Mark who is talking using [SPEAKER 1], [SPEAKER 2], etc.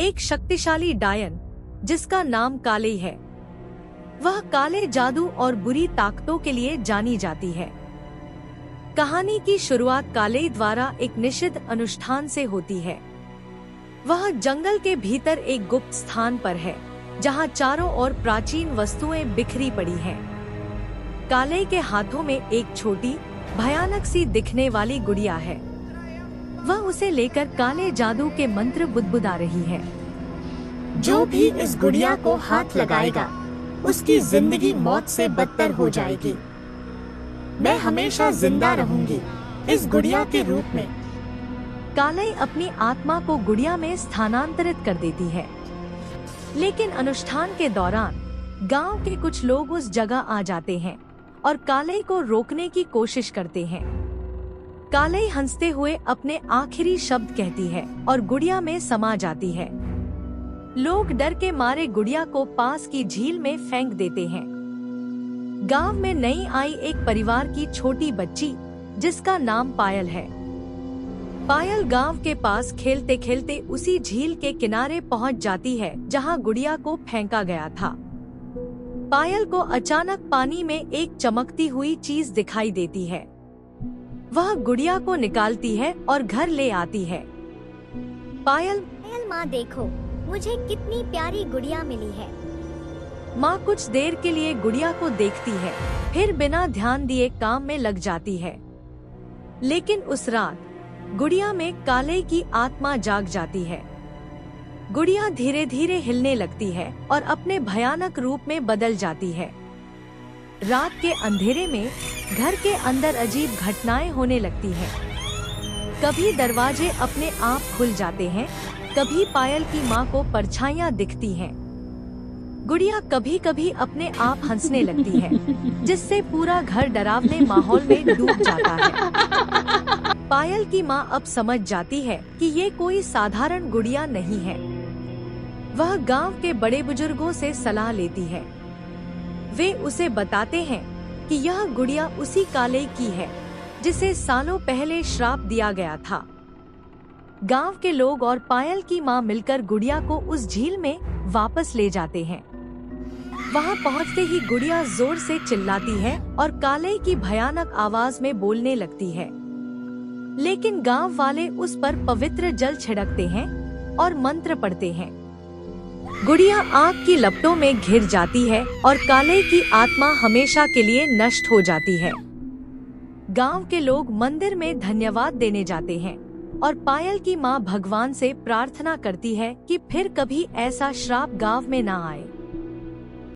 [SPEAKER 1] एक शक्तिशाली डायन जिसका नाम काले है, वह काले जादू और बुरी ताकतों के लिए जानी जाती है। कहानी की शुरुआत काले द्वारा एक निषिद्ध अनुष्ठान से होती है। वह जंगल के भीतर एक गुप्त स्थान पर है, जहां चारों ओर प्राचीन वस्तुएं बिखरी पड़ी हैं। काले के हाथों में एक छोटी भयानक सी दिखने वाली गुड़िया है। वह उसे लेकर काले जादू के मंत्र बुदबुदा रही है।
[SPEAKER 2] जो भी इस गुड़िया को हाथ लगाएगा, उसकी जिंदगी मौत से बदतर हो जाएगी। मैं हमेशा जिंदा रहूंगी इस गुड़िया के रूप में।
[SPEAKER 1] काले अपनी आत्मा को गुड़िया में स्थानांतरित कर देती है, लेकिन अनुष्ठान के दौरान गांव के कुछ लोग उस जगह आ जाते हैं और काले को रोकने की कोशिश करते हैं। काले हंसते हुए अपने आखिरी शब्द कहती है और गुड़िया में समा जाती है। लोग डर के मारे गुड़िया को पास की झील में फेंक देते हैं। गांव में नई आई एक परिवार की छोटी बच्ची, जिसका नाम पायल है। पायल गांव के पास खेलते खेलते उसी झील के किनारे पहुंच जाती है जहां गुड़िया को फेंका गया था। पायल को अचानक पानी में एक चमकती हुई चीज दिखाई देती है। वह गुड़िया को निकालती है और घर ले आती है। पायल
[SPEAKER 3] माँ देखो, मुझे कितनी प्यारी गुड़िया मिली है।
[SPEAKER 1] माँ कुछ देर के लिए गुड़िया को देखती है, फिर बिना ध्यान दिए काम में लग जाती है। लेकिन उस रात गुड़िया में काले की आत्मा जाग जाती है। गुड़िया धीरे धीरे हिलने लगती है और अपने भयानक रूप में बदल जाती है। रात के अंधेरे में घर के अंदर अजीब घटनाएं होने लगती हैं। कभी दरवाजे अपने आप खुल जाते हैं, कभी पायल की माँ को परछाइयाँ दिखती हैं। गुड़िया कभी कभी अपने आप हंसने लगती है, जिससे पूरा घर डरावने माहौल में डूब जाता है। पायल की माँ अब समझ जाती है कि ये कोई साधारण गुड़िया नहीं है। वह गांव के बड़े बुजुर्गों से सलाह लेती है। वे उसे बताते हैं कि यह गुड़िया उसी काले की है जिसे सालों पहले श्राप दिया गया था। गांव के लोग और पायल की माँ मिलकर गुड़िया को उस झील में वापस ले जाते हैं। वहां पहुंचते ही गुड़िया जोर से चिल्लाती है और काले की भयानक आवाज में बोलने लगती है। लेकिन गांव वाले उस पर पवित्र जल छिड़कते हैं और मंत्र पढ़ते हैं। गुड़िया आग की लपटों में घिर जाती है और काले की आत्मा हमेशा के लिए नष्ट हो जाती है। गांव के लोग मंदिर में धन्यवाद देने जाते हैं और पायल की माँ भगवान से प्रार्थना करती है कि फिर कभी ऐसा श्राप गांव में ना आए।